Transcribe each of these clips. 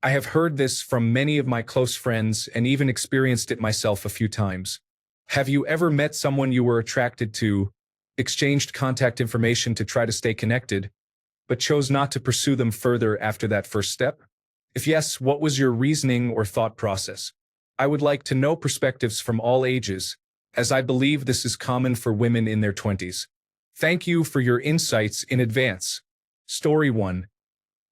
I have heard this from many of my close friends and even experienced it myself a few times. Have you ever met someone you were attracted to, exchanged contact information to try to stay connected, but chose not to pursue them further after that first step? If yes, what was your reasoning or thought process? I would like to know perspectives from all ages, as I believe this is common for women in their 20s. Thank you for your insights in advance. Story 1.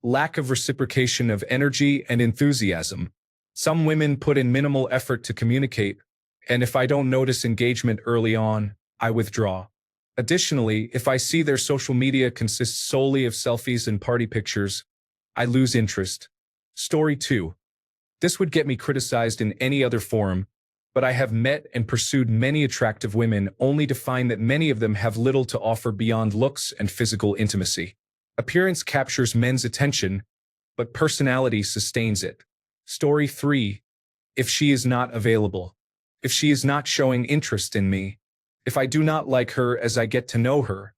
Lack of reciprocation of energy and enthusiasm. Some women put in minimal effort to communicate, and if I don't notice engagement early on, I withdraw. Additionally, if I see their social media consists solely of selfies and party pictures, I lose interest. Story 2. This would get me criticized in any other forum, but I have met and pursued many attractive women only to find that many of them have little to offer beyond looks and physical intimacy. Appearance captures men's attention, but personality sustains it. Story 3. If she is not available. If she is not showing interest in me. If I do not like her as I get to know her.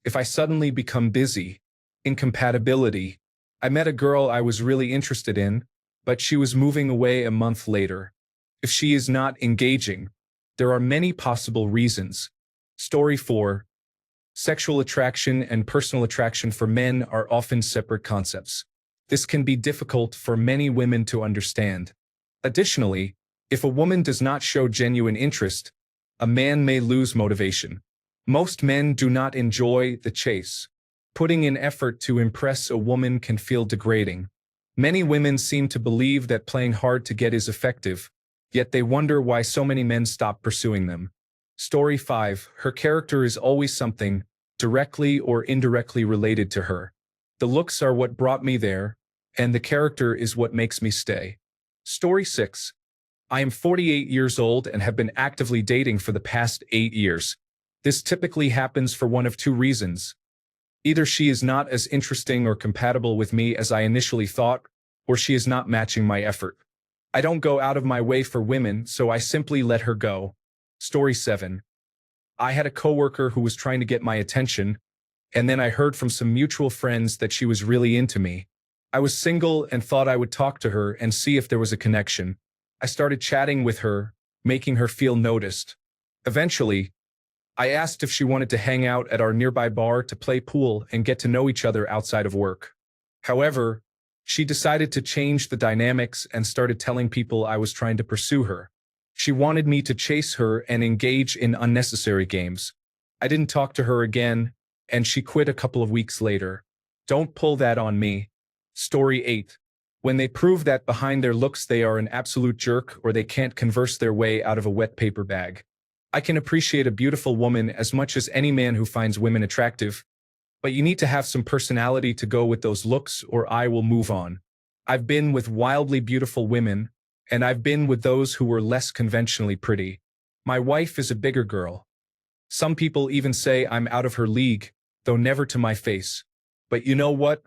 If I suddenly become busy. Incompatibility. I met a girl I was really interested in, but she was moving away a month later. If she is not engaging. There are many possible reasons. Story 4. Sexual attraction and personal attraction for men are often separate concepts. This can be difficult for many women to understand. Additionally, if a woman does not show genuine interest, a man may lose motivation. Most men do not enjoy the chase. Putting in effort to impress a woman can feel degrading. Many women seem to believe that playing hard to get is effective, yet they wonder why so many men stop pursuing them. Story 5. Her character is always something, directly or indirectly related to her. The looks are what brought me there, and the character is what makes me stay. Story 6. I am 48 years old and have been actively dating for the past 8 years. This typically happens for one of two reasons. Either she is not as interesting or compatible with me as I initially thought, or she is not matching my effort. I don't go out of my way for women, so I simply let her go. Story 7. I had a coworker who was trying to get my attention, and then I heard from some mutual friends that she was really into me. I was single and thought I would talk to her and see if there was a connection. I started chatting with her, making her feel noticed. Eventually, I asked if she wanted to hang out at our nearby bar to play pool and get to know each other outside of work. However, she decided to change the dynamics and started telling people I was trying to pursue her. She wanted me to chase her and engage in unnecessary games. I didn't talk to her again, and she quit a couple of weeks later. Don't pull that on me. Story 8. When they prove that behind their looks they are an absolute jerk or they can't converse their way out of a wet paper bag. I can appreciate a beautiful woman as much as any man who finds women attractive, but you need to have some personality to go with those looks or I will move on. I've been with wildly beautiful women, and I've been with those who were less conventionally pretty. My wife is a bigger girl. Some people even say I'm out of her league, though never to my face. But you know what?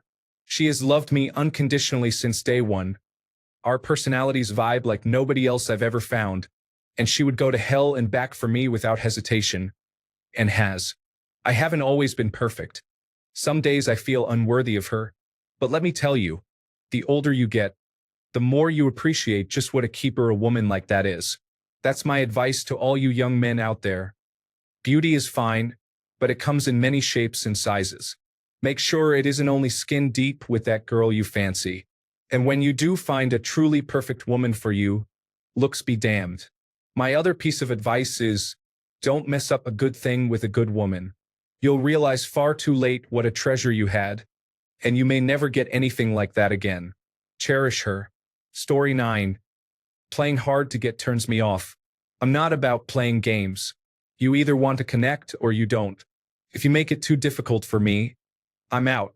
She has loved me unconditionally since day one. Our personalities vibe like nobody else I've ever found, and she would go to hell and back for me without hesitation. And has. I haven't always been perfect. Some days I feel unworthy of her, but let me tell you, the older you get, the more you appreciate just what a keeper a woman like that is. That's my advice to all you young men out there. Beauty is fine, but it comes in many shapes and sizes. Make sure it isn't only skin deep with that girl you fancy. And when you do find a truly perfect woman for you, looks be damned. My other piece of advice is, don't mess up a good thing with a good woman. You'll realize far too late what a treasure you had, and you may never get anything like that again. Cherish her. Story 9. Playing hard to get turns me off. I'm not about playing games. You either want to connect or you don't. If you make it too difficult for me, I'm out.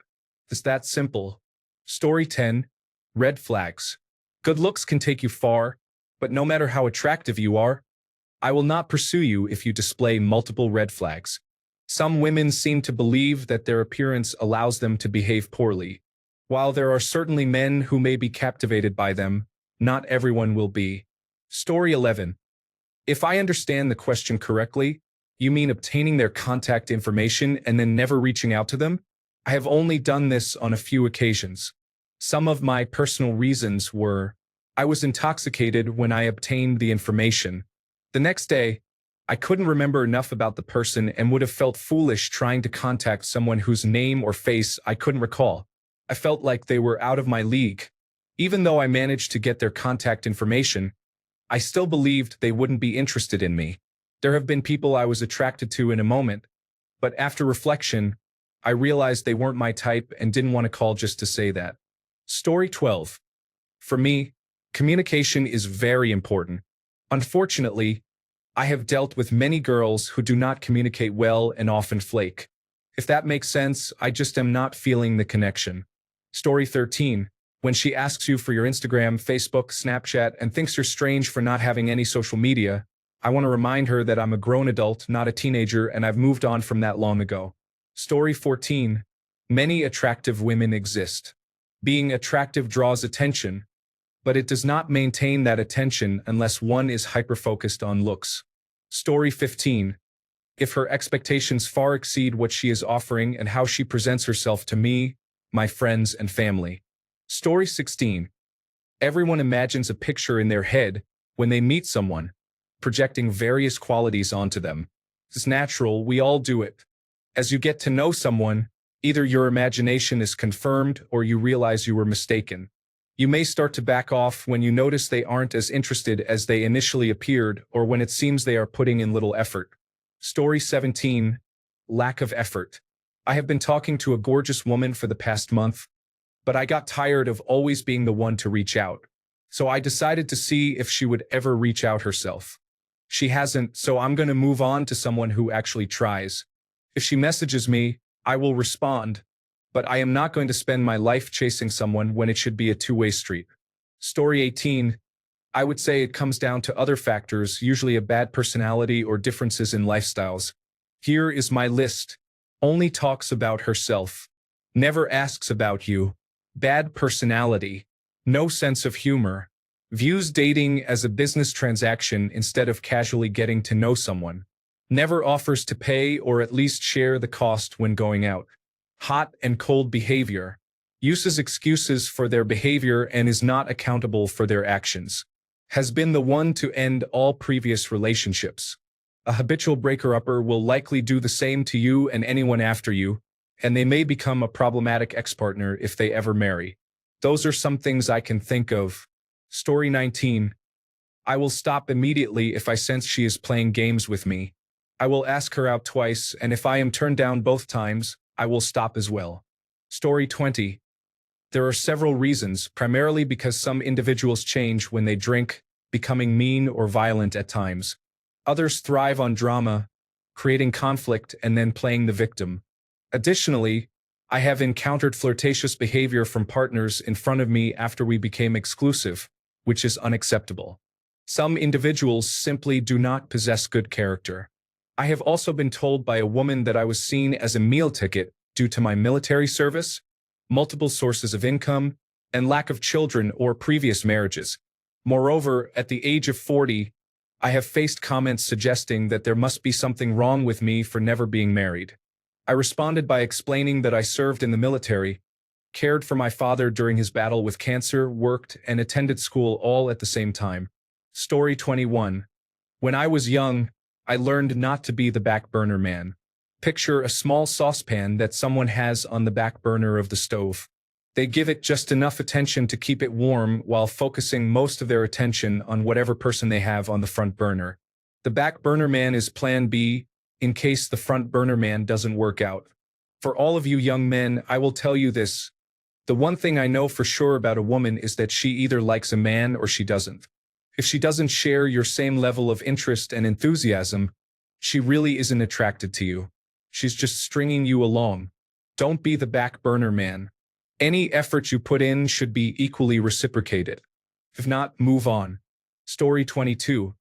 It's that simple. Story 10. Red flags. Good looks can take you far, but no matter how attractive you are, I will not pursue you if you display multiple red flags. Some women seem to believe that their appearance allows them to behave poorly. While there are certainly men who may be captivated by them, not everyone will be. Story 11. If I understand the question correctly, you mean obtaining their contact information and then never reaching out to them? I have only done this on a few occasions. Some of my personal reasons were I was intoxicated when I obtained the information. The next day, I couldn't remember enough about the person and would have felt foolish trying to contact someone whose name or face I couldn't recall. I felt like they were out of my league. Even though I managed to get their contact information, I still believed they wouldn't be interested in me. There have been people I was attracted to in a moment, but after reflection, I realized they weren't my type and didn't want to call just to say that. Story 12. For me, communication is very important. Unfortunately, I have dealt with many girls who do not communicate well and often flake. If that makes sense, I just am not feeling the connection. Story 13. When she asks you for your Instagram, Facebook, Snapchat, and thinks you're strange for not having any social media, I want to remind her that I'm a grown adult, not a teenager, and I've moved on from that long ago. Story 14. Many attractive women exist. Being attractive draws attention, but it does not maintain that attention unless one is hyper-focused on looks. Story 15. If her expectations far exceed what she is offering and how she presents herself to me, my friends, and family. Story 16. Everyone imagines a picture in their head when they meet someone, projecting various qualities onto them. It's natural, we all do it. As you get to know someone, either your imagination is confirmed or you realize you were mistaken. You may start to back off when you notice they aren't as interested as they initially appeared or when it seems they are putting in little effort. Story 17. Lack of effort. I have been talking to a gorgeous woman for the past month, but I got tired of always being the one to reach out. So I decided to see if she would ever reach out herself. She hasn't, so I'm going to move on to someone who actually tries. If she messages me, I will respond, but I am not going to spend my life chasing someone when it should be a two-way street. Story 18. I would say it comes down to other factors, usually a bad personality or differences in lifestyles. Here is my list. Only talks about herself. Never asks about you. Bad personality. No sense of humor. Views dating as a business transaction instead of casually getting to know someone. Never offers to pay or at least share the cost when going out. Hot and cold behavior. Uses excuses for their behavior and is not accountable for their actions. Has been the one to end all previous relationships. A habitual breaker-upper will likely do the same to you and anyone after you, and they may become a problematic ex-partner if they ever marry. Those are some things I can think of. Story 19. I will stop immediately if I sense she is playing games with me. I will ask her out twice, and if I am turned down both times, I will stop as well. Story 20. There are several reasons, primarily because some individuals change when they drink, becoming mean or violent at times. Others thrive on drama, creating conflict and then playing the victim. Additionally, I have encountered flirtatious behavior from partners in front of me after we became exclusive, which is unacceptable. Some individuals simply do not possess good character. I have also been told by a woman that I was seen as a meal ticket due to my military service, multiple sources of income, and lack of children or previous marriages. Moreover, at the age of 40, I have faced comments suggesting that there must be something wrong with me for never being married. I responded by explaining that I served in the military, cared for my father during his battle with cancer, worked, and attended school all at the same time. Story 21. When I was young, I learned not to be the back burner man. Picture a small saucepan that someone has on the back burner of the stove. They give it just enough attention to keep it warm while focusing most of their attention on whatever person they have on the front burner. The back burner man is plan B in case the front burner man doesn't work out. For all of you young men, I will tell you this. The one thing I know for sure about a woman is that she either likes a man or she doesn't. If she doesn't share your same level of interest and enthusiasm, she really isn't attracted to you. She's just stringing you along. Don't be the back burner man. Any effort you put in should be equally reciprocated. If not, move on. Story 22.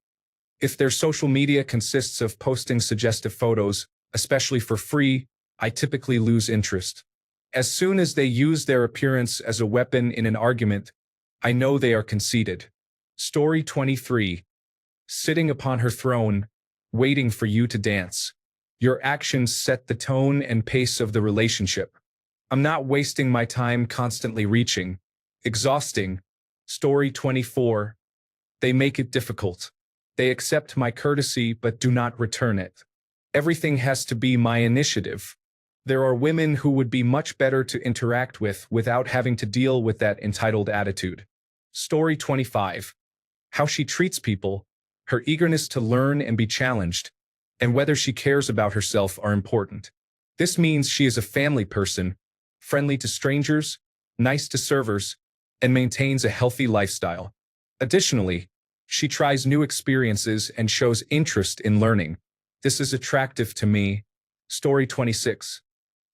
If their social media consists of posting suggestive photos, especially for free, I typically lose interest. As soon as they use their appearance as a weapon in an argument, I know they are conceited. Story 23. Sitting upon her throne, waiting for you to dance. Your actions set the tone and pace of the relationship. I'm not wasting my time constantly reaching, exhausting. Story 24. They make it difficult. They accept my courtesy but do not return it. Everything has to be my initiative. There are women who would be much better to interact with without having to deal with that entitled attitude. Story 25. How she treats people, her eagerness to learn and be challenged, and whether she cares about herself are important. This means she is a family person, friendly to strangers, nice to servers, and maintains a healthy lifestyle. Additionally, she tries new experiences and shows interest in learning. This is attractive to me. Story 26.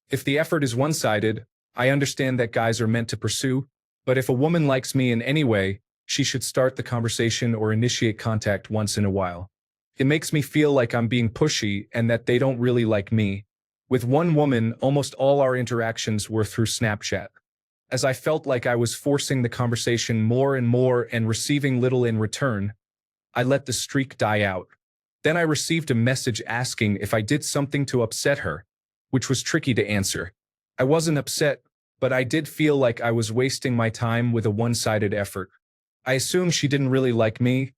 If the effort is one-sided, I understand that guys are meant to pursue, but if a woman likes me in any way, she should start the conversation or initiate contact once in a while. It makes me feel like I'm being pushy and that they don't really like me. With one woman, almost all our interactions were through Snapchat. As I felt like I was forcing the conversation more and more and receiving little in return, I let the streak die out. Then I received a message asking if I did something to upset her, which was tricky to answer. I wasn't upset, but I did feel like I was wasting my time with a one-sided effort. I assumed she didn't really like me,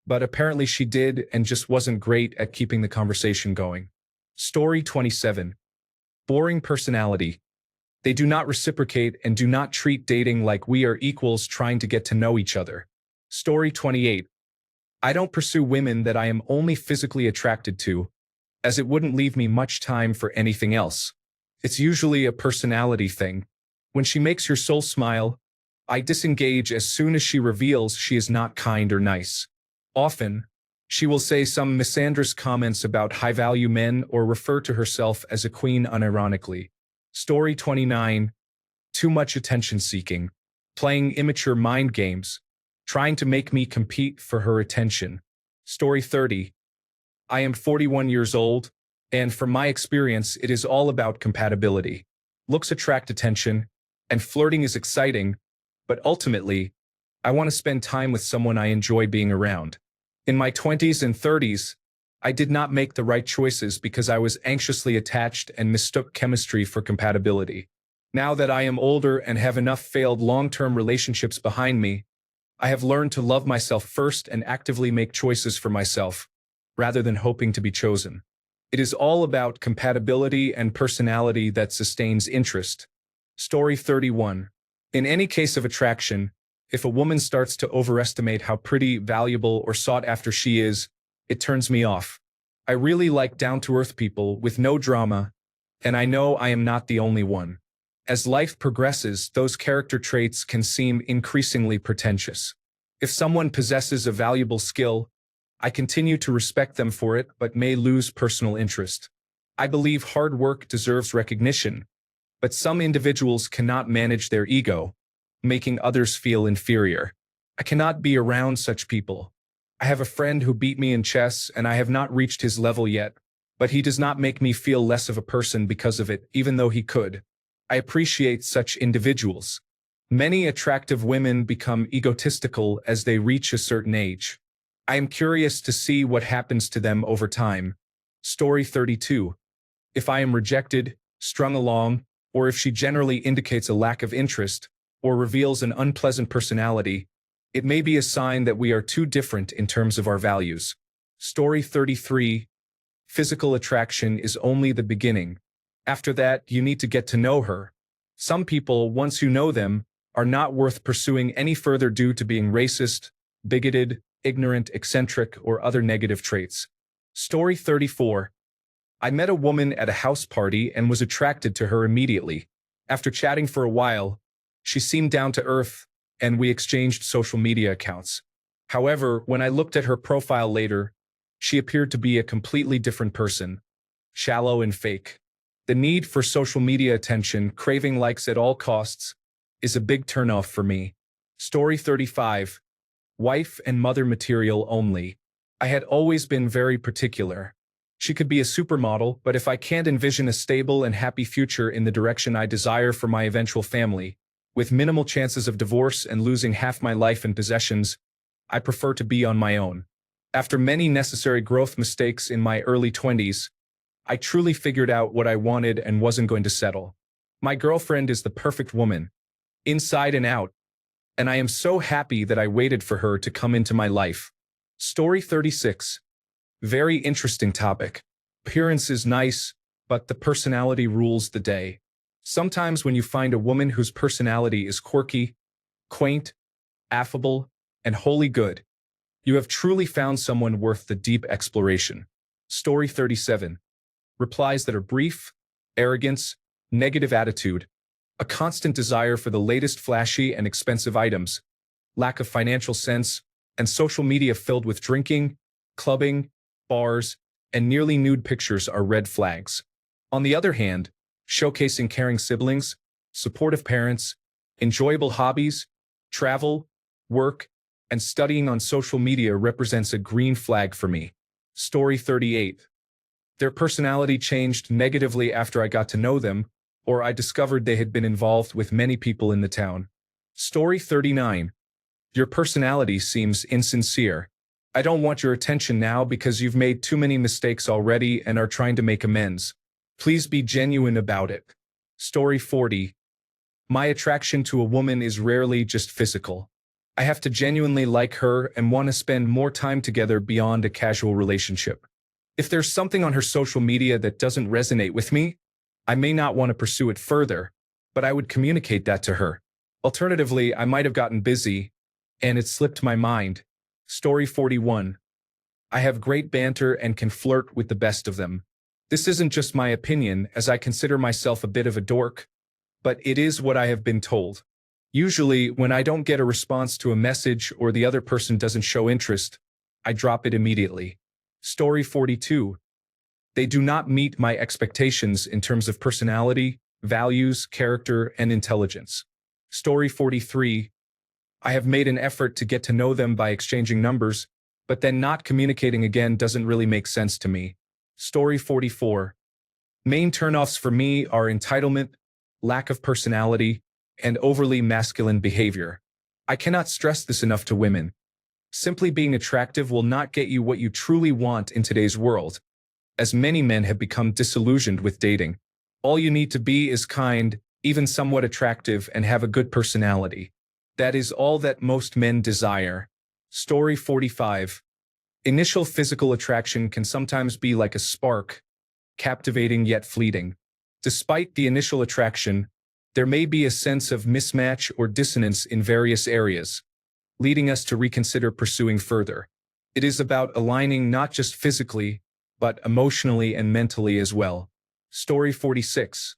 but apparently she did and just wasn't great at keeping the conversation going. Story 27. Boring personality. They do not reciprocate and do not treat dating like we are equals trying to get to know each other. Story 28. I don't pursue women that I am only physically attracted to, as it wouldn't leave me much time for anything else. It's usually a personality thing. When she makes your soul smile, I disengage as soon as she reveals she is not kind or nice. Often, she will say some misandrous comments about high-value men or refer to herself as a queen unironically. Story 29. Too much attention-seeking. Playing immature mind games. Trying to make me compete for her attention. Story 30. I am 41 years old, and from my experience, it is all about compatibility. Looks attract attention, and flirting is exciting, but ultimately, I want to spend time with someone I enjoy being around. In my 20s and 30s, I did not make the right choices because I was anxiously attached and mistook chemistry for compatibility. Now that I am older and have enough failed long-term relationships behind me, I have learned to love myself first and actively make choices for myself, rather than hoping to be chosen. It is all about compatibility and personality that sustains interest. Story 31. In any case of attraction, if a woman starts to overestimate how pretty, valuable, or sought after she is, it turns me off. I really like down-to-earth people with no drama, and I know I am not the only one. As life progresses, those character traits can seem increasingly pretentious. If someone possesses a valuable skill, I continue to respect them for it but may lose personal interest. I believe hard work deserves recognition, but some individuals cannot manage their ego, making others feel inferior. I cannot be around such people. I have a friend who beat me in chess and I have not reached his level yet, but he does not make me feel less of a person because of it, even though he could. I appreciate such individuals. Many attractive women become egotistical as they reach a certain age. I am curious to see what happens to them over time. Story 32. If I am rejected, strung along, or if she generally indicates a lack of interest, or reveals an unpleasant personality, it may be a sign that we are too different in terms of our values. Story 33. Physical attraction is only the beginning. After that, you need to get to know her. Some people, once you know them, are not worth pursuing any further due to being racist, bigoted, ignorant, eccentric, or other negative traits. Story 34. I met a woman at a house party and was attracted to her immediately. After chatting for a while, she seemed down to earth, and we exchanged social media accounts. However, when I looked at her profile later, she appeared to be a completely different person, shallow and fake. The need for social media attention, craving likes at all costs, is a big turnoff for me. Story 35. Wife and mother material only. I had always been very particular. She could be a supermodel, but if I can't envision a stable and happy future in the direction I desire for my eventual family, with minimal chances of divorce and losing half my life and possessions, I prefer to be on my own. After many necessary growth mistakes in my early 20s, I truly figured out what I wanted and wasn't going to settle. My girlfriend is the perfect woman, inside and out, and I am so happy that I waited for her to come into my life. Story 36. Very interesting topic. Appearance is nice, but the personality rules the day. Sometimes when you find a woman whose personality is quirky, quaint, affable, and wholly good, you have truly found someone worth the deep exploration. Story 37. Replies that are brief, arrogance, negative attitude, a constant desire for the latest flashy and expensive items, lack of financial sense, and social media filled with drinking, clubbing, bars, and nearly nude pictures are red flags. On the other hand, showcasing caring siblings, supportive parents, enjoyable hobbies, travel, work, and studying on social media represents a green flag for me. Story 38. Their personality changed negatively after I got to know them, or I discovered they had been involved with many people in the town. Story 39. Your personality seems insincere. I don't want your attention now because you've made too many mistakes already and are trying to make amends. Please be genuine about it. Story 40. My attraction to a woman is rarely just physical. I have to genuinely like her and want to spend more time together beyond a casual relationship. If there's something on her social media that doesn't resonate with me, I may not want to pursue it further, but I would communicate that to her. Alternatively, I might have gotten busy, and it slipped my mind. Story 41. I have great banter and can flirt with the best of them. This isn't just my opinion, as I consider myself a bit of a dork, but it is what I have been told. Usually, when I don't get a response to a message or the other person doesn't show interest, I drop it immediately. Story 42. They do not meet my expectations in terms of personality, values, character, and intelligence. Story 43. I have made an effort to get to know them by exchanging numbers, but then not communicating again doesn't really make sense to me. Story 44. Main turnoffs for me are entitlement, lack of personality, and overly masculine behavior. I cannot stress this enough to women. Simply being attractive will not get you what you truly want in today's world, as many men have become disillusioned with dating. All you need to be is kind, even somewhat attractive, and have a good personality. That is all that most men desire. Story 45. Initial physical attraction can sometimes be like a spark, captivating yet fleeting. Despite the initial attraction, there may be a sense of mismatch or dissonance in various areas, leading us to reconsider pursuing further. It is about aligning not just physically, but emotionally and mentally as well. Story 46.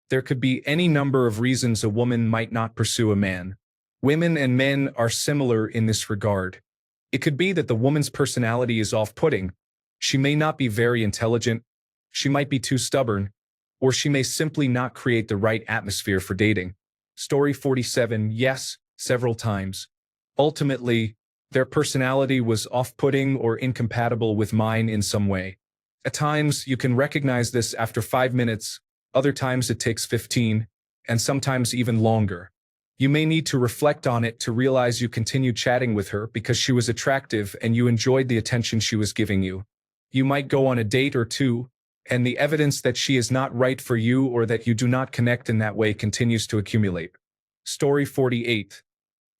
There could be any number of reasons a woman might not pursue a man. Women and men are similar in this regard. It could be that the woman's personality is off-putting. She may not be very intelligent, she might be too stubborn, or she may simply not create the right atmosphere for dating. Story 47. Yes, several times. Ultimately, their personality was off-putting or incompatible with mine in some way. At times, you can recognize this after 5 minutes, other times it takes 15, and sometimes even longer. You may need to reflect on it to realize you continued chatting with her because she was attractive and you enjoyed the attention she was giving you. You might go on a date or two, and the evidence that she is not right for you or that you do not connect in that way continues to accumulate. Story 48.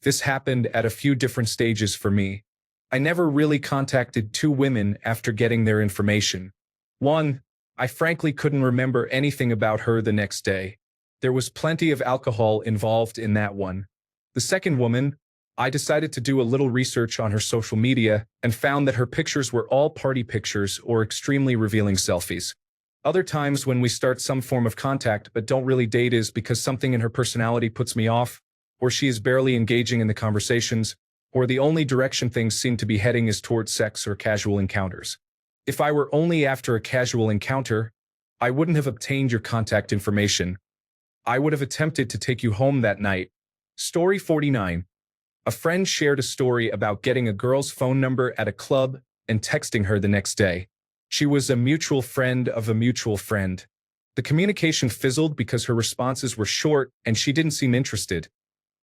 This happened at a few different stages for me. I never really contacted 2 women after getting their information. One, I frankly couldn't remember anything about her the next day. There was plenty of alcohol involved in that one. The second woman, I decided to do a little research on her social media and found that her pictures were all party pictures or extremely revealing selfies. Other times when we start some form of contact but don't really date is because something in her personality puts me off, or she is barely engaging in the conversations, or the only direction things seem to be heading is towards sex or casual encounters. If I were only after a casual encounter, I wouldn't have obtained your contact information. I would have attempted to take you home that night. Story 49. A friend shared a story about getting a girl's phone number at a club and texting her the next day. She was a mutual friend of a mutual friend. The communication fizzled because her responses were short and she didn't seem interested.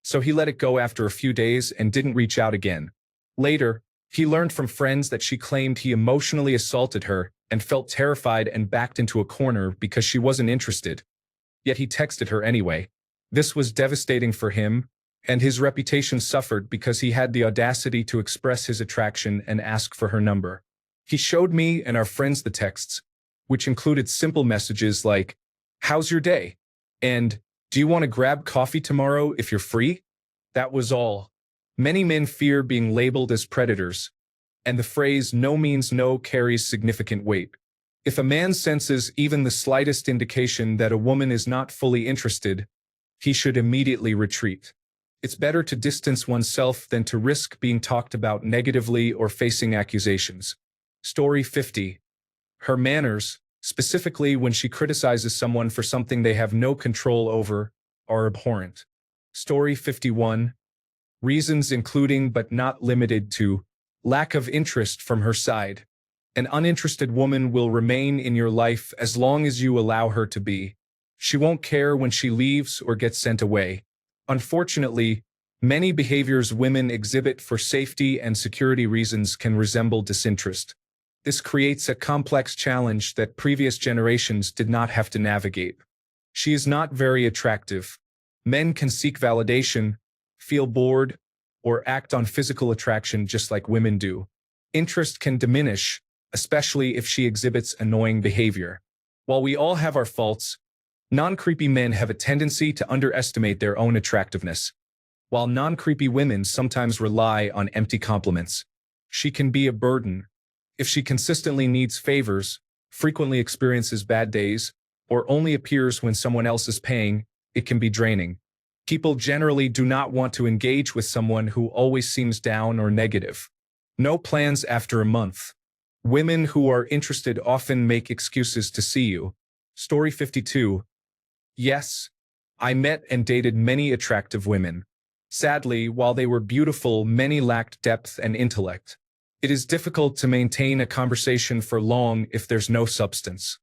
So he let it go after a few days and didn't reach out again. Later, he learned from friends that she claimed he emotionally assaulted her and felt terrified and backed into a corner because she wasn't interested. Yet he texted her anyway. This was devastating for him, and his reputation suffered because he had the audacity to express his attraction and ask for her number. He showed me and our friends the texts, which included simple messages like, "How's your day?" and "Do you want to grab coffee tomorrow if you're free?" That was all. Many men fear being labeled as predators, and the phrase "no means no" carries significant weight. If a man senses even the slightest indication that a woman is not fully interested, he should immediately retreat. It's better to distance oneself than to risk being talked about negatively or facing accusations. Story 50. Her manners, specifically when she criticizes someone for something they have no control over, are abhorrent. Story 51. Reasons including but not limited to lack of interest from her side. An uninterested woman will remain in your life as long as you allow her to be. She won't care when she leaves or gets sent away. Unfortunately, many behaviors women exhibit for safety and security reasons can resemble disinterest. This creates a complex challenge that previous generations did not have to navigate. She is not very attractive. Men can seek validation, feel bored, or act on physical attraction just like women do. Interest can diminish, especially if she exhibits annoying behavior. While we all have our faults, non-creepy men have a tendency to underestimate their own attractiveness, while non-creepy women sometimes rely on empty compliments. She can be a burden. If she consistently needs favors, frequently experiences bad days, or only appears when someone else is paying, it can be draining. People generally do not want to engage with someone who always seems down or negative. No plans after a month. Women who are interested often make excuses to see you. Story 52. Yes, I met and dated many attractive women. Sadly, while they were beautiful, many lacked depth and intellect. It is difficult to maintain a conversation for long if there's no substance.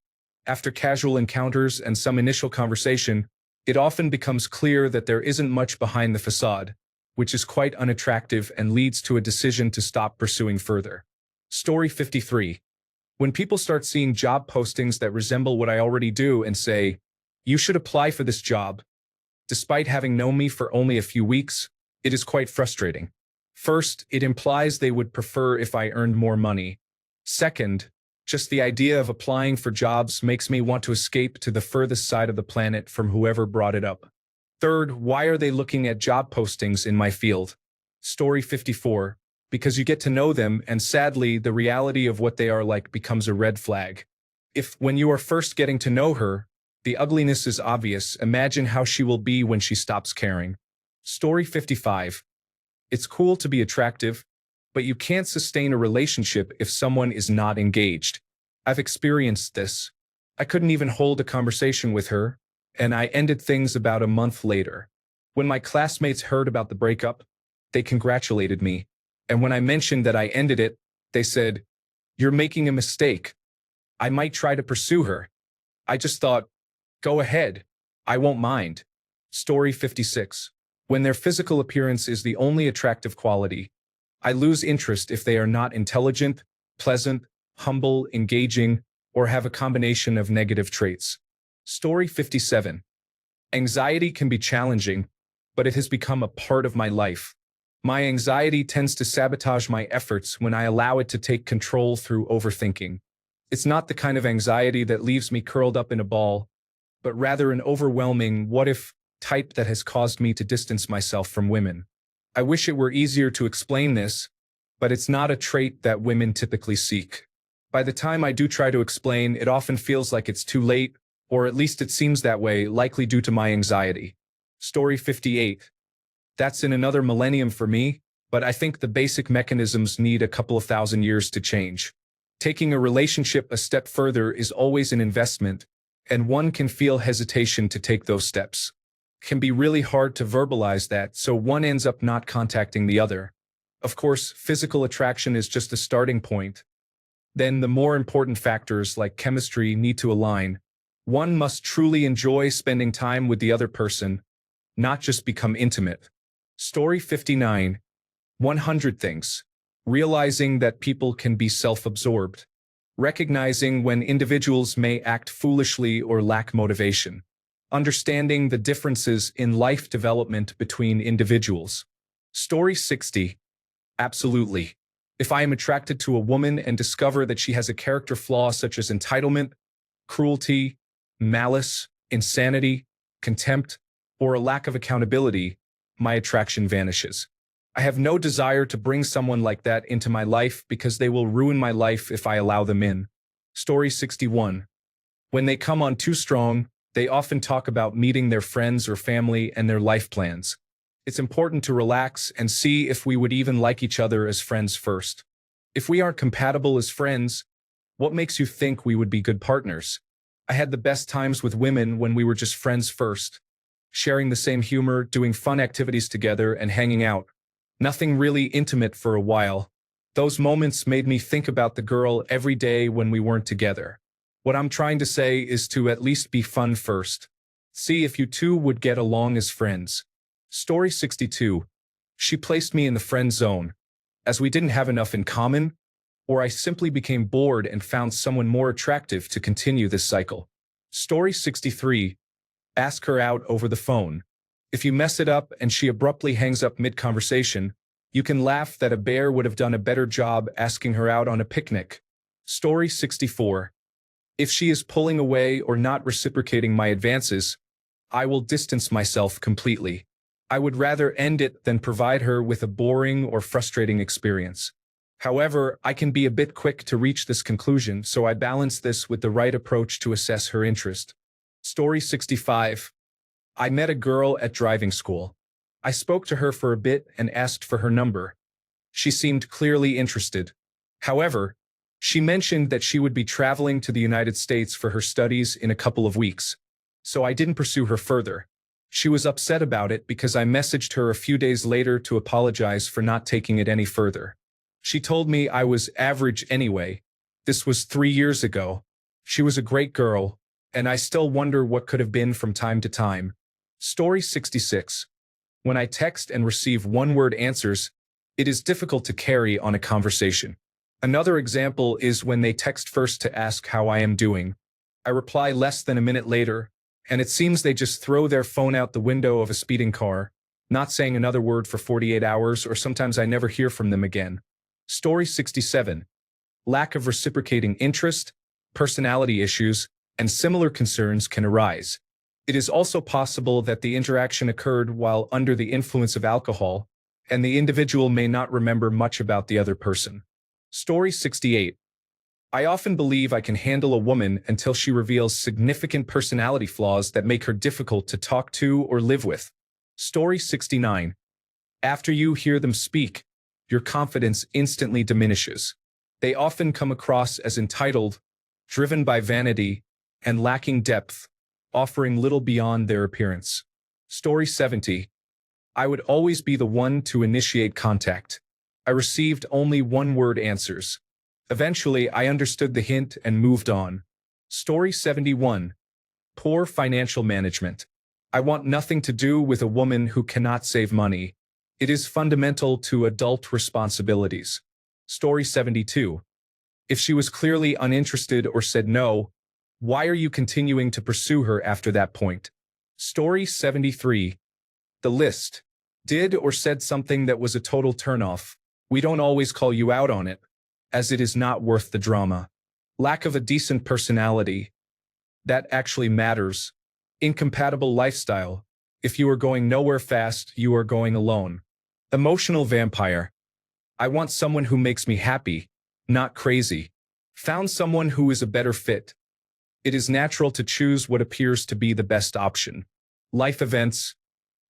After casual encounters and some initial conversation, it often becomes clear that there isn't much behind the facade, which is quite unattractive and leads to a decision to stop pursuing further. Story 53. When people start seeing job postings that resemble what I already do and say, "You should apply for this job," despite having known me for only a few weeks, it is quite frustrating. First, it implies they would prefer if I earned more money. Second, just the idea of applying for jobs makes me want to escape to the furthest side of the planet from whoever brought it up. Third, why are they looking at job postings in my field? Story 54. Because you get to know them, and sadly, the reality of what they are like becomes a red flag. If, when you are first getting to know her, the ugliness is obvious, imagine how she will be when she stops caring. Story 55. It's cool to be attractive, but you can't sustain a relationship if someone is not engaged. I've experienced this. I couldn't even hold a conversation with her, and I ended things about a month later. When my classmates heard about the breakup, they congratulated me. And when I mentioned that I ended it, they said, "You're making a mistake. I might try to pursue her." I just thought, go ahead. I won't mind. Story 56. When their physical appearance is the only attractive quality, I lose interest if they are not intelligent, pleasant, humble, engaging, or have a combination of negative traits. Story 57. Anxiety can be challenging, but it has become a part of my life. My anxiety tends to sabotage my efforts when I allow it to take control through overthinking. It's not the kind of anxiety that leaves me curled up in a ball, but rather an overwhelming what-if type that has caused me to distance myself from women. I wish it were easier to explain this, but it's not a trait that women typically seek. By the time I do try to explain, it often feels like it's too late, or at least it seems that way, likely due to my anxiety. Story 58. That's in another millennium for me, but I think the basic mechanisms need a couple of thousand years to change. Taking a relationship a step further is always an investment, and one can feel hesitation to take those steps. It can be really hard to verbalize that, so one ends up not contacting the other. Of course, physical attraction is just a starting point. Then the more important factors like chemistry need to align. One must truly enjoy spending time with the other person, not just become intimate. Story 59. 100 things. Realizing that people can be self-absorbed. Recognizing when individuals may act foolishly or lack motivation. Understanding the differences in life development between individuals. Story 60. Absolutely. If I am attracted to a woman and discover that she has a character flaw such as entitlement, cruelty, malice, insanity, contempt, or a lack of accountability, my attraction vanishes. I have no desire to bring someone like that into my life because they will ruin my life if I allow them in. Story 61. When they come on too strong, they often talk about meeting their friends or family and their life plans. It's important to relax and see if we would even like each other as friends first. If we aren't compatible as friends, what makes you think we would be good partners? I had the best times with women when we were just friends first, sharing the same humor, doing fun activities together, and hanging out. Nothing really intimate for a while. Those moments made me think about the girl every day when we weren't together. What I'm trying to say is to at least be fun first. See if you two would get along as friends. Story 62. She placed me in the friend zone, as we didn't have enough in common, or I simply became bored and found someone more attractive to continue this cycle. Story 63. Ask her out over the phone. If you mess it up and she abruptly hangs up mid-conversation, you can laugh that a bear would have done a better job asking her out on a picnic. Story 64. If she is pulling away or not reciprocating my advances, I will distance myself completely. I would rather end it than provide her with a boring or frustrating experience. However, I can be a bit quick to reach this conclusion, so I balance this with the right approach to assess her interest. Story 65. I met a girl at driving school. I spoke to her for a bit and asked for her number. She seemed clearly interested. However, she mentioned that she would be traveling to the United States for her studies in a couple of weeks, so I didn't pursue her further. She was upset about it because I messaged her a few days later to apologize for not taking it any further. She told me I was average anyway. This was 3 years ago. She was a great girl, and I still wonder what could have been from time to time. Story 66. When I text and receive one-word answers, it is difficult to carry on a conversation. Another example is when they text first to ask how I am doing. I reply less than a minute later, and it seems they just throw their phone out the window of a speeding car, not saying another word for 48 hours, or sometimes I never hear from them again. Story 67. Lack of reciprocating interest, personality issues, and similar concerns can arise. It is also possible that the interaction occurred while under the influence of alcohol, and the individual may not remember much about the other person. Story 68. I often believe I can handle a woman until she reveals significant personality flaws that make her difficult to talk to or live with. Story 69. After you hear them speak, your confidence instantly diminishes. They often come across as entitled, driven by vanity, and lacking depth, offering little beyond their appearance. Story 70. I would always be the one to initiate contact. I received only one-word answers. Eventually, I understood the hint and moved on. Story 71. Poor financial management. I want nothing to do with a woman who cannot save money. It is fundamental to adult responsibilities. Story 72. If she was clearly uninterested or said no, why are you continuing to pursue her after that point? Story 73. The list. Did or said something that was a total turnoff. We don't always call you out on it, as it is not worth the drama. Lack of a decent personality. That actually matters. Incompatible lifestyle. If you are going nowhere fast, you are going alone. Emotional vampire. I want someone who makes me happy, not crazy. Found someone who is a better fit. It is natural to choose what appears to be the best option. Life events.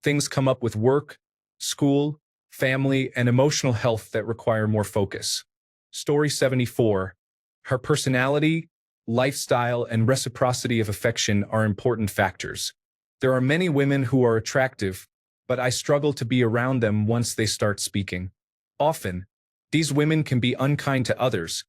Things come up with work, school, family, and emotional health that require more focus. Story 74. Her personality, lifestyle, and reciprocity of affection are important factors. There are many women who are attractive, but I struggle to be around them once they start speaking. Often, these women can be unkind to others,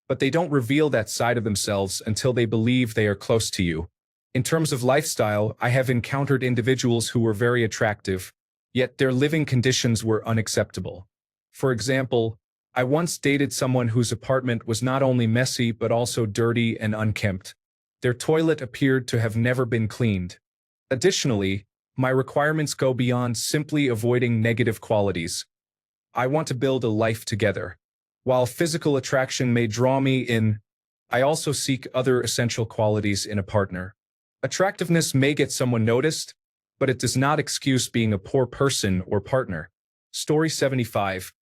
but they don't reveal that side of themselves until they believe they are close to you. In terms of lifestyle, I have encountered individuals who were very attractive, yet their living conditions were unacceptable. For example, I once dated someone whose apartment was not only messy but also dirty and unkempt. Their toilet appeared to have never been cleaned. Additionally, my requirements go beyond simply avoiding negative qualities. I want to build a life together. While physical attraction may draw me in, I also seek other essential qualities in a partner. Attractiveness may get someone noticed, but it does not excuse being a poor person or partner. Story 75.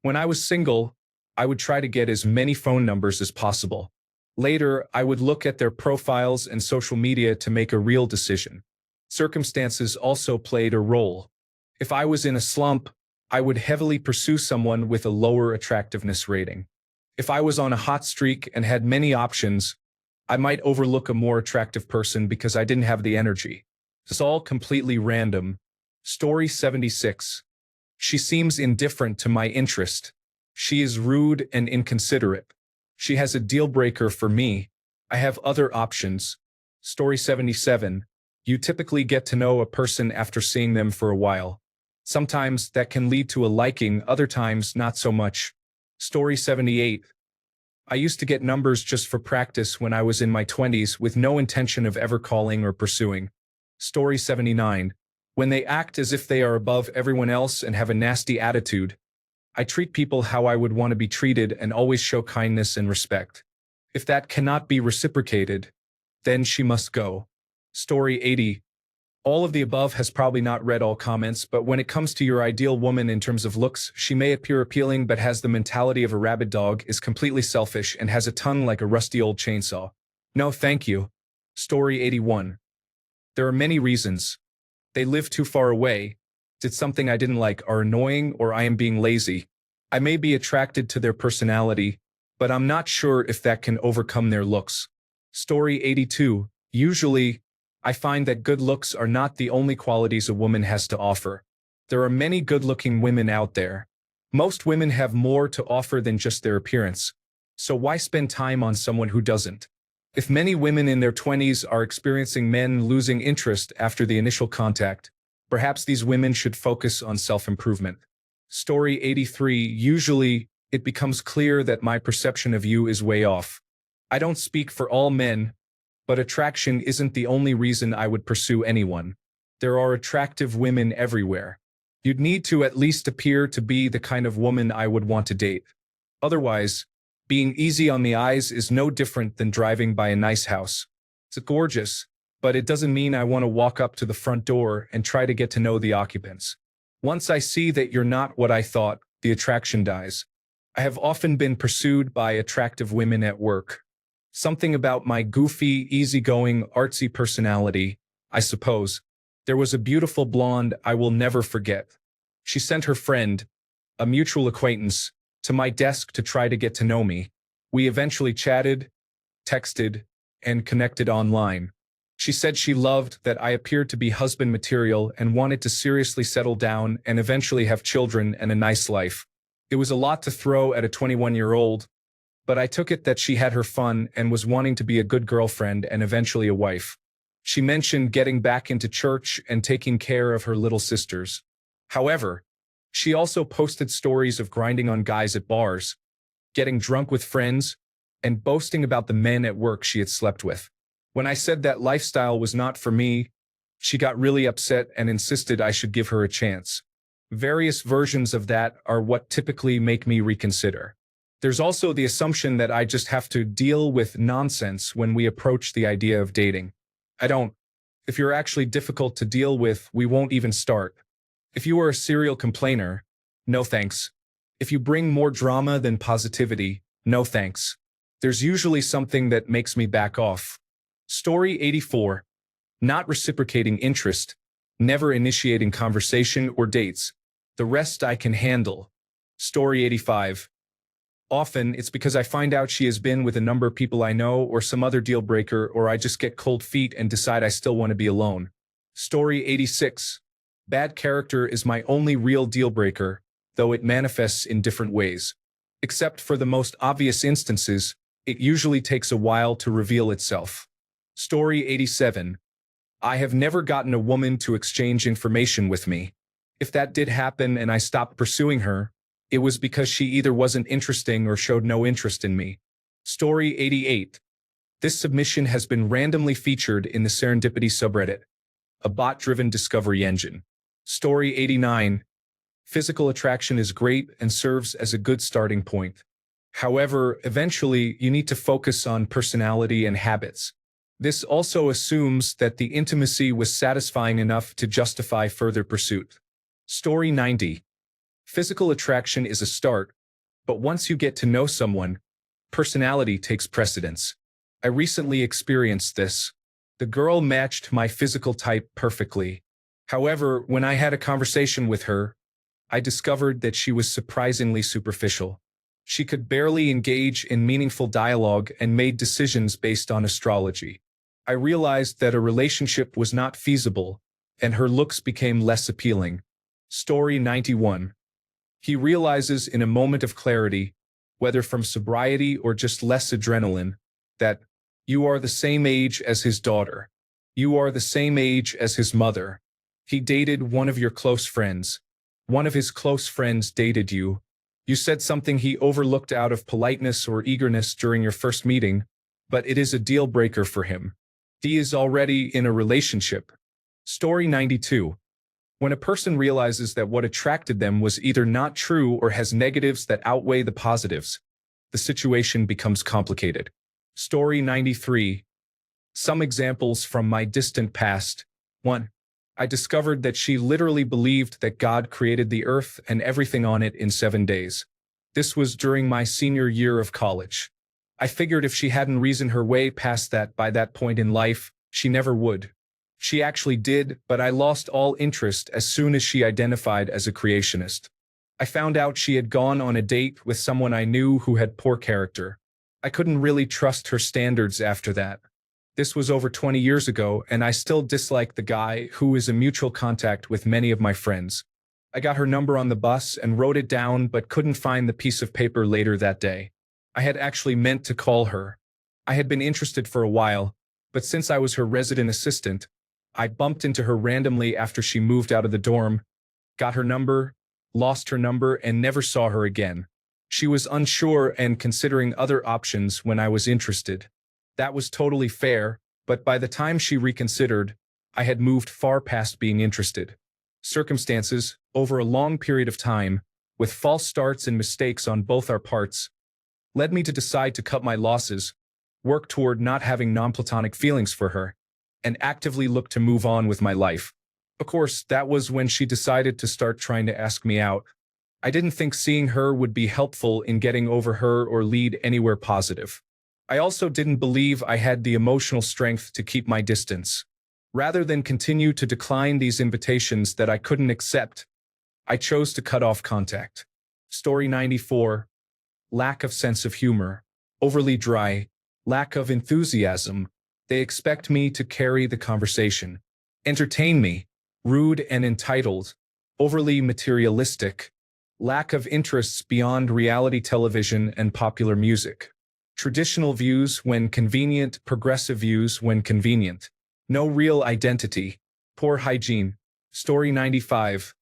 When I was single, I would try to get as many phone numbers as possible. Later, I would look at their profiles and social media to make a real decision. Circumstances also played a role. If I was in a slump, I would heavily pursue someone with a lower attractiveness rating. If I was on a hot streak and had many options, I might overlook a more attractive person because I didn't have the energy. It's all completely random. Story 76. She seems indifferent to my interest. She is rude and inconsiderate. She has a deal breaker for me. I have other options. Story 77. You typically get to know a person after seeing them for a while. Sometimes that can lead to a liking, other times not so much. Story 78. I used to get numbers just for practice when I was in my 20s with no intention of ever calling or pursuing. Story 79. When they act as if they are above everyone else and have a nasty attitude, I treat people how I would want to be treated and always show kindness and respect. If that cannot be reciprocated, then she must go. Story 80. All of the above has probably not read all comments, but when it comes to your ideal woman in terms of looks, she may appear appealing but has the mentality of a rabid dog, is completely selfish, and has a tongue like a rusty old chainsaw. No, thank you. Story 81. There are many reasons. They live too far away, did something I didn't like, are annoying, or I am being lazy. I may be attracted to their personality, but I'm not sure if that can overcome their looks. Story 82. Usually, I find that good looks are not the only qualities a woman has to offer. There are many good-looking women out there. Most women have more to offer than just their appearance. So why spend time on someone who doesn't? If many women in their 20s are experiencing men losing interest after the initial contact, perhaps these women should focus on self-improvement. Story 83. Usually, it becomes clear that my perception of you is way off. I don't speak for all men, but attraction isn't the only reason I would pursue anyone. There are attractive women everywhere. You'd need to at least appear to be the kind of woman I would want to date. Otherwise, being easy on the eyes is no different than driving by a nice house. It's gorgeous, but it doesn't mean I want to walk up to the front door and try to get to know the occupants. Once I see that you're not what I thought, the attraction dies. I have often been pursued by attractive women at work. Something about my goofy, easygoing, artsy personality, I suppose. There was a beautiful blonde I will never forget. She sent her friend, a mutual acquaintance, to my desk to try to get to know me. We eventually chatted, texted, and connected online. She said she loved that I appeared to be husband material and wanted to seriously settle down and eventually have children and a nice life. It was a lot to throw at a 21-year-old, but I took it that she had her fun and was wanting to be a good girlfriend and eventually a wife. She mentioned getting back into church and taking care of her little sisters. However, she also posted stories of grinding on guys at bars, getting drunk with friends, and boasting about the men at work she had slept with. When I said that lifestyle was not for me, she got really upset and insisted I should give her a chance. Various versions of that are what typically make me reconsider. There's also the assumption that I just have to deal with nonsense when we approach the idea of dating. I don't. If you're actually difficult to deal with, we won't even start. If you are a serial complainer, no thanks. If you bring more drama than positivity, no thanks. There's usually something that makes me back off. Story 84. Not reciprocating interest, never initiating conversation or dates. The rest I can handle. Story 85. Often, it's because I find out she has been with a number of people I know or some other deal breaker, or I just get cold feet and decide I still want to be alone. Story 86. Bad character is my only real deal breaker, though it manifests in different ways. Except for the most obvious instances, it usually takes a while to reveal itself. Story 87. I have never gotten a woman to exchange information with me. If that did happen and I stopped pursuing her, it was because she either wasn't interesting or showed no interest in me. Story 88. This submission has been randomly featured in the Serendipity subreddit. a bot-driven discovery engine. Story 89. Physical attraction is great and serves as a good starting point. However, eventually, you need to focus on personality and habits. This also assumes that the intimacy was satisfying enough to justify further pursuit. Story 90. Physical attraction is a start, but once you get to know someone, personality takes precedence. I recently experienced this. The girl matched my physical type perfectly. However, when I had a conversation with her, I discovered that she was surprisingly superficial. She could barely engage in meaningful dialogue and made decisions based on astrology. I realized that a relationship was not feasible, and her looks became less appealing. Story 91. He realizes in a moment of clarity, whether from sobriety or just less adrenaline, that you are the same age as his daughter. You are the same age as his mother. He dated one of your close friends. One of his close friends dated you. You said something he overlooked out of politeness or eagerness during your first meeting, but it is a deal breaker for him. He is already in a relationship. Story 92. When a person realizes that what attracted them was either not true or has negatives that outweigh the positives, the situation becomes complicated. Story 93. Some examples from my distant past. 1. I discovered that she literally believed that God created the earth and everything on it in 7 days. This was during my senior year of college. I figured if she hadn't reasoned her way past that by that point in life, she never would. She actually did, but I lost all interest as soon as she identified as a creationist. I found out she had gone on a date with someone I knew who had poor character. I couldn't really trust her standards after that. This was over 20 years ago, and I still dislike the guy, who is in mutual contact with many of my friends. I got her number on the bus and wrote it down but couldn't find the piece of paper later that day. I had actually meant to call her. I had been interested for a while, but since I was her resident assistant, I bumped into her randomly after she moved out of the dorm, got her number, lost her number, and never saw her again. She was unsure and considering other options when I was interested. That was totally fair, but by the time she reconsidered, I had moved far past being interested. Circumstances, over a long period of time, with false starts and mistakes on both our parts, led me to decide to cut my losses, work toward not having non-platonic feelings for her, and actively look to move on with my life. Of course, that was when she decided to start trying to ask me out. I didn't think seeing her would be helpful in getting over her or lead anywhere positive. I also didn't believe I had the emotional strength to keep my distance. Rather than continue to decline these invitations that I couldn't accept, I chose to cut off contact. Story 94. Lack of sense of humor. Overly dry. Lack of enthusiasm. They expect me to carry the conversation. Entertain me. Rude and entitled. Overly materialistic. Lack of interests beyond reality television and popular music. Traditional views when convenient, progressive views when convenient. No real identity. Poor hygiene. Story 95.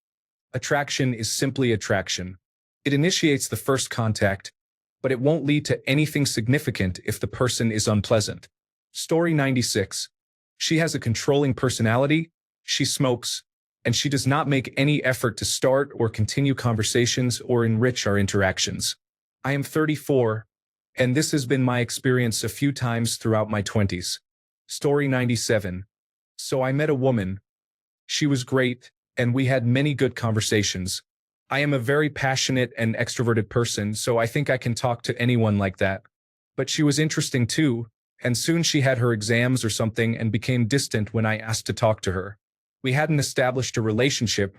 Attraction is simply attraction. It initiates the first contact, but it won't lead to anything significant if the person is unpleasant. Story 96. She has a controlling personality, she smokes, and she does not make any effort to start or continue conversations or enrich our interactions. I am 34. And this has been my experience a few times throughout my 20s. Story 97. So I met a woman. She was great, and we had many good conversations. I am a very passionate and extroverted person, so I think I can talk to anyone like that. But she was interesting too, and soon she had her exams or something and became distant when I asked to talk to her. We hadn't established a relationship,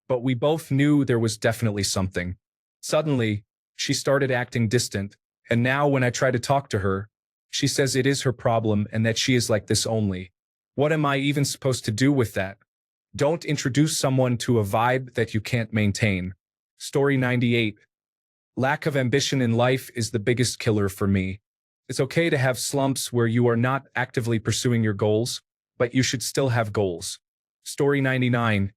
but we both knew there was definitely something. Suddenly, she started acting distant. And now when I try to talk to her, she says it is her problem and that she is like this only. What am I even supposed to do with that? Don't introduce someone to a vibe that you can't maintain. Story 98. Lack of ambition in life is the biggest killer for me. It's okay to have slumps where you are not actively pursuing your goals, but you should still have goals. Story 99.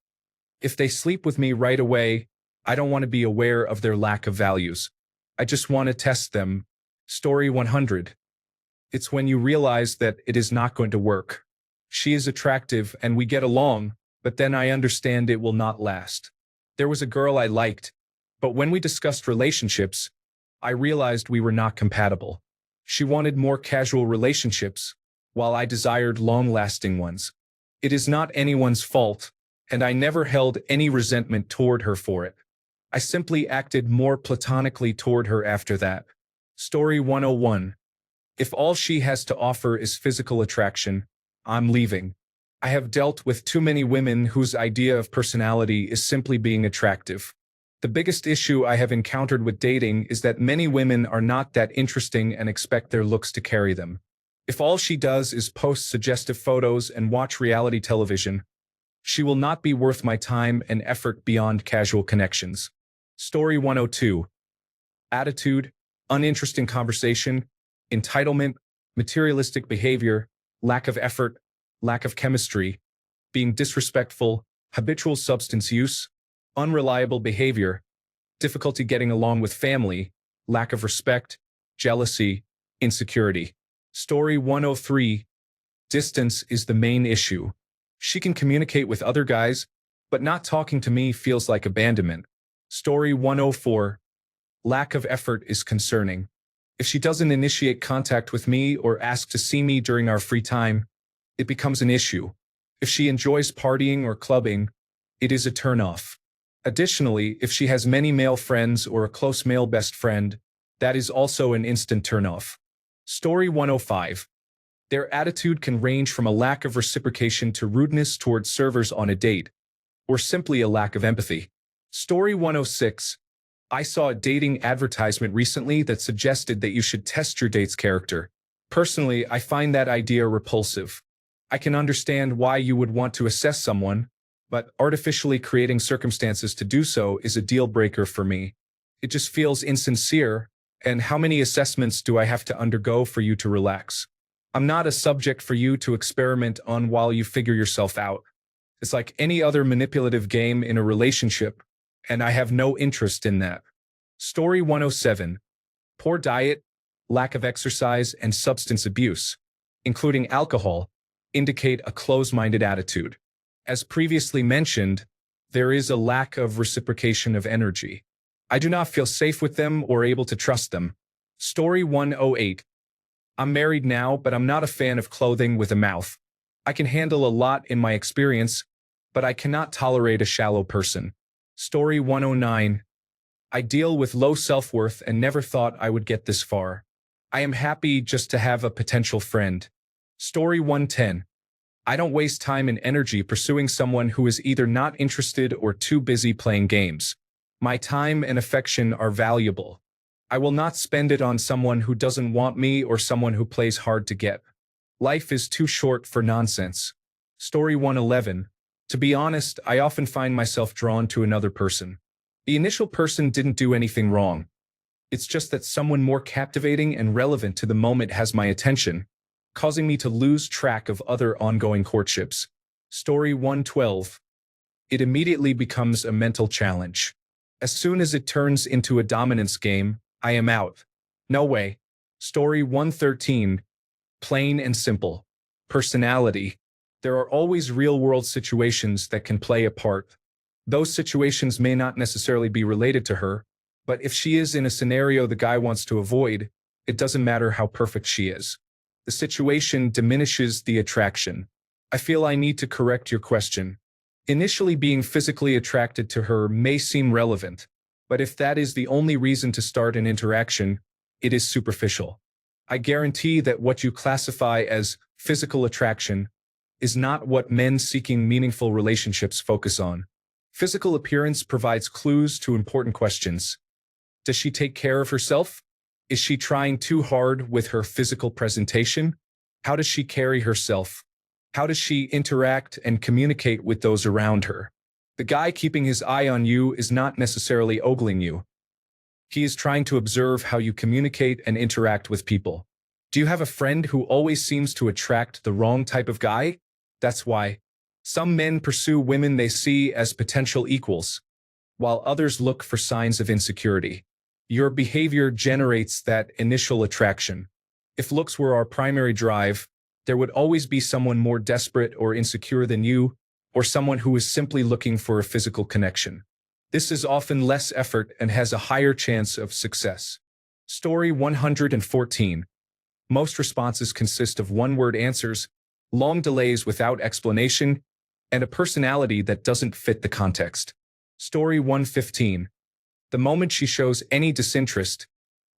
If they sleep with me right away, I don't want to be aware of their lack of values. I just want to test them. Story 100. It's when you realize that it is not going to work. She is attractive and we get along, but then I understand it will not last. There was a girl I liked, but when we discussed relationships, I realized we were not compatible. She wanted more casual relationships, while I desired long-lasting ones. It is not anyone's fault, and I never held any resentment toward her for it. I simply acted more platonically toward her after that. Story 101. If all she has to offer is physical attraction, I'm leaving. I have dealt with too many women whose idea of personality is simply being attractive. The biggest issue I have encountered with dating is that many women are not that interesting and expect their looks to carry them. If all she does is post suggestive photos and watch reality television, she will not be worth my time and effort beyond casual connections. Story 102. Attitude, uninteresting conversation, entitlement, materialistic behavior, lack of effort, lack of chemistry, being disrespectful, habitual substance use, unreliable behavior, difficulty getting along with family, lack of respect, jealousy, insecurity. Story 103. Distance is the main issue. She can communicate with other guys, but not talking to me feels like abandonment. Story 104. Lack of effort is concerning. If she doesn't initiate contact with me or ask to see me during our free time, it becomes an issue. If she enjoys partying or clubbing, it is a turn-off. Additionally, if she has many male friends or a close male best friend, that is also an instant turn-off. Story 105. Their attitude can range from a lack of reciprocation to rudeness towards servers on a date, or simply a lack of empathy. Story 106. I saw a dating advertisement recently that suggested that you should test your date's character. Personally, I find that idea repulsive. I can understand why you would want to assess someone, but artificially creating circumstances to do so is a deal breaker for me. It just feels insincere, and how many assessments do I have to undergo for you to relax? I'm not a subject for you to experiment on while you figure yourself out. It's like any other manipulative game in a relationship, and I have no interest in that. Story 107. Poor diet, lack of exercise, and substance abuse, including alcohol, indicate a close-minded attitude. As previously mentioned, there is a lack of reciprocation of energy. I do not feel safe with them or able to trust them. Story 108. I'm married now, but I'm not a fan of clothing with a mouth. I can handle a lot in my experience, but I cannot tolerate a shallow person. Story 109. I deal with low self-worth and never thought I would get this far. I am happy just to have a potential friend. Story 110. I don't waste time and energy pursuing someone who is either not interested or too busy playing games. My time and affection are valuable. I will not spend it on someone who doesn't want me or someone who plays hard to get. Life is too short for nonsense. Story 111. To be honest, I often find myself drawn to another person. The initial person didn't do anything wrong. It's just that someone more captivating and relevant to the moment has my attention, causing me to lose track of other ongoing courtships. Story 112. It immediately becomes a mental challenge. As soon as it turns into a dominance game, I am out. No way. Story 113. Plain and simple. Personality. There are always real-world situations that can play a part. Those situations may not necessarily be related to her, but if she is in a scenario the guy wants to avoid, it doesn't matter how perfect she is. The situation diminishes the attraction. I feel I need to correct your question. Initially being physically attracted to her may seem relevant, but if that is the only reason to start an interaction, it is superficial. I guarantee that what you classify as physical attraction is not what men seeking meaningful relationships focus on. Physical appearance provides clues to important questions. Does she take care of herself? Is she trying too hard with her physical presentation? How does she carry herself? How does she interact and communicate with those around her? The guy keeping his eye on you is not necessarily ogling you. He is trying to observe how you communicate and interact with people. Do you have a friend who always seems to attract the wrong type of guy? That's why. Some men pursue women they see as potential equals, while others look for signs of insecurity. Your behavior generates that initial attraction. If looks were our primary drive, There would always be someone more desperate or insecure than you, or someone who is simply looking for a physical connection. This is often less effort and has a higher chance of success. Story 114. Most responses consist of one-word answers, long delays without explanation, and a personality that doesn't fit the context. Story 115. The moment she shows any disinterest,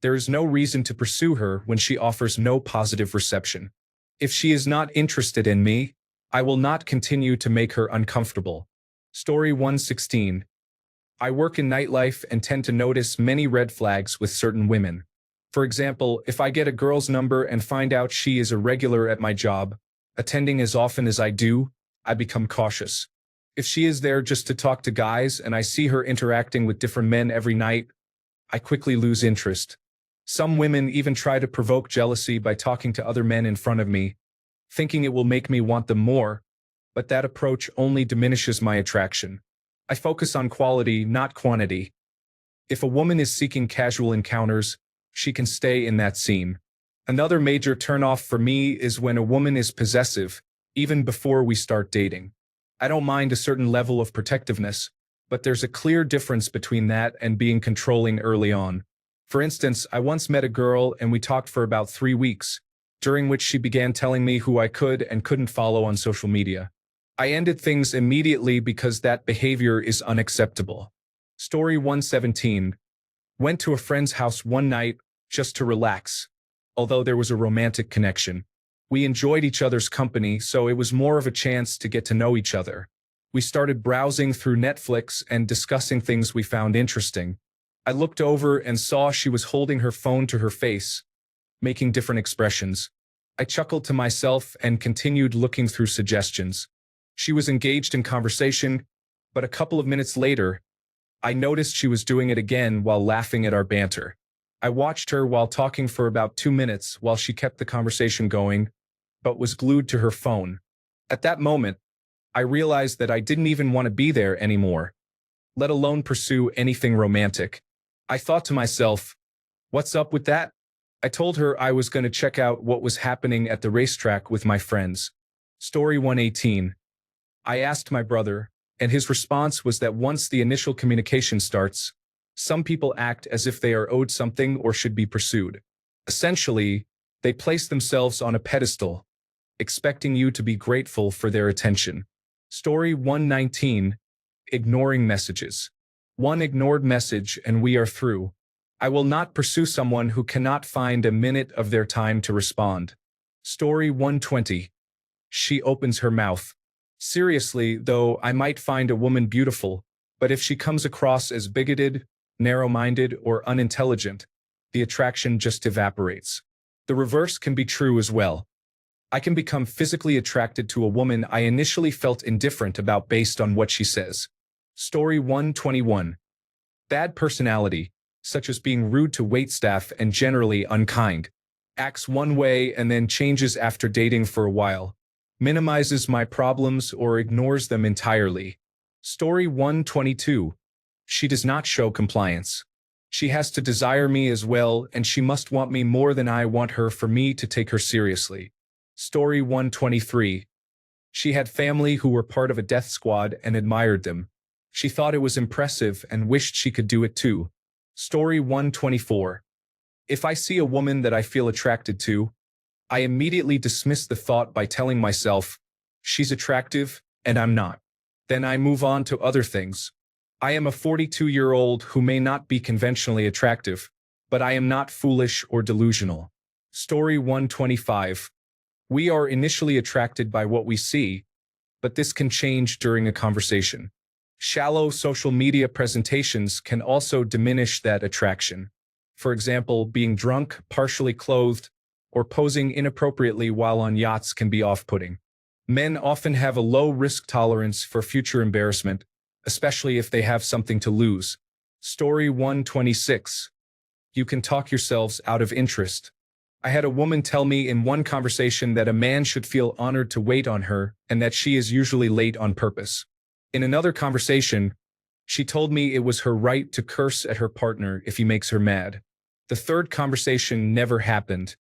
there is no reason to pursue her when she offers no positive reception. If she is not interested in me, I will not continue to make her uncomfortable. Story 116. I work in nightlife and tend to notice many red flags with certain women. For example, if I get a girl's number and find out she is a regular at my job, attending as often as I do, I become cautious. If she is there just to talk to guys and I see her interacting with different men every night, I quickly lose interest. Some women even try to provoke jealousy by talking to other men in front of me, thinking it will make me want them more, but that approach only diminishes my attraction. I focus on quality, not quantity. If a woman is seeking casual encounters, she can stay in that scene. Another major turnoff for me is when a woman is possessive, even before we start dating. I don't mind a certain level of protectiveness, but there's a clear difference between that and being controlling early on. For instance, I once met a girl and we talked for about 3 weeks, during which she began telling me who I could and couldn't follow on social media. I ended things immediately because that behavior is unacceptable. Story 117. Went to a friend's house one night just to relax. Although there was a romantic connection, we enjoyed each other's company, so it was more of a chance to get to know each other. We started browsing through Netflix and discussing things we found interesting. I looked over and saw she was holding her phone to her face, making different expressions. I chuckled to myself and continued looking through suggestions. She was engaged in conversation, but a couple of minutes later, I noticed she was doing it again while laughing at our banter. I watched her while talking for about 2 minutes while she kept the conversation going, but was glued to her phone. At that moment, I realized that I didn't even want to be there anymore, let alone pursue anything romantic. I thought to myself, what's up with that? I told her I was going to check out what was happening at the racetrack with my friends. Story 118. I asked my brother, and his response was that once the initial communication starts, some people act as if they are owed something or should be pursued. Essentially, they place themselves on a pedestal, expecting you to be grateful for their attention. Story 119. Ignoring messages. One ignored message and we are through. I will not pursue someone who cannot find a minute of their time to respond. Story 120. She opens her mouth. Seriously, though, I might find a woman beautiful, but if she comes across as bigoted, narrow-minded, or unintelligent, the attraction just evaporates. The reverse can be true as well. I can become physically attracted to a woman I initially felt indifferent about based on what she says. Story 121. Bad personality, such as being rude to waitstaff and generally unkind. Acts one way and then changes after dating for a while. Minimizes my problems or ignores them entirely. Story 122. She does not show compliance. She has to desire me as well, and she must want me more than I want her for me to take her seriously. Story 123. She had family who were part of a death squad and admired them. She thought it was impressive and wished she could do it too. Story 124. If I see a woman that I feel attracted to, I immediately dismiss the thought by telling myself, she's attractive and I'm not. Then I move on to other things. I am a 42-year-old who may not be conventionally attractive, but I am not foolish or delusional. Story 125. We are initially attracted by what we see, but this can change during a conversation. Shallow social media presentations can also diminish that attraction. For example, being drunk, partially clothed, or posing inappropriately while on yachts can be off-putting. Men often have a low risk tolerance for future embarrassment, especially if they have something to lose. Story 126. You can talk yourselves out of interest. I had a woman tell me in one conversation that a man should feel honored to wait on her and that she is usually late on purpose. In another conversation, she told me it was her right to curse at her partner if he makes her mad. The third conversation never happened.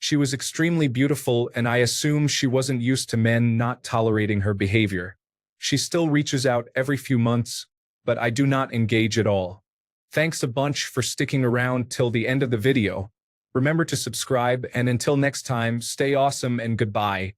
She was extremely beautiful, and I assume she wasn't used to men not tolerating her behavior. She still reaches out every few months, but I do not engage at all. Thanks a bunch for sticking around till the end of the video. Remember to subscribe, and until next time, stay awesome and goodbye.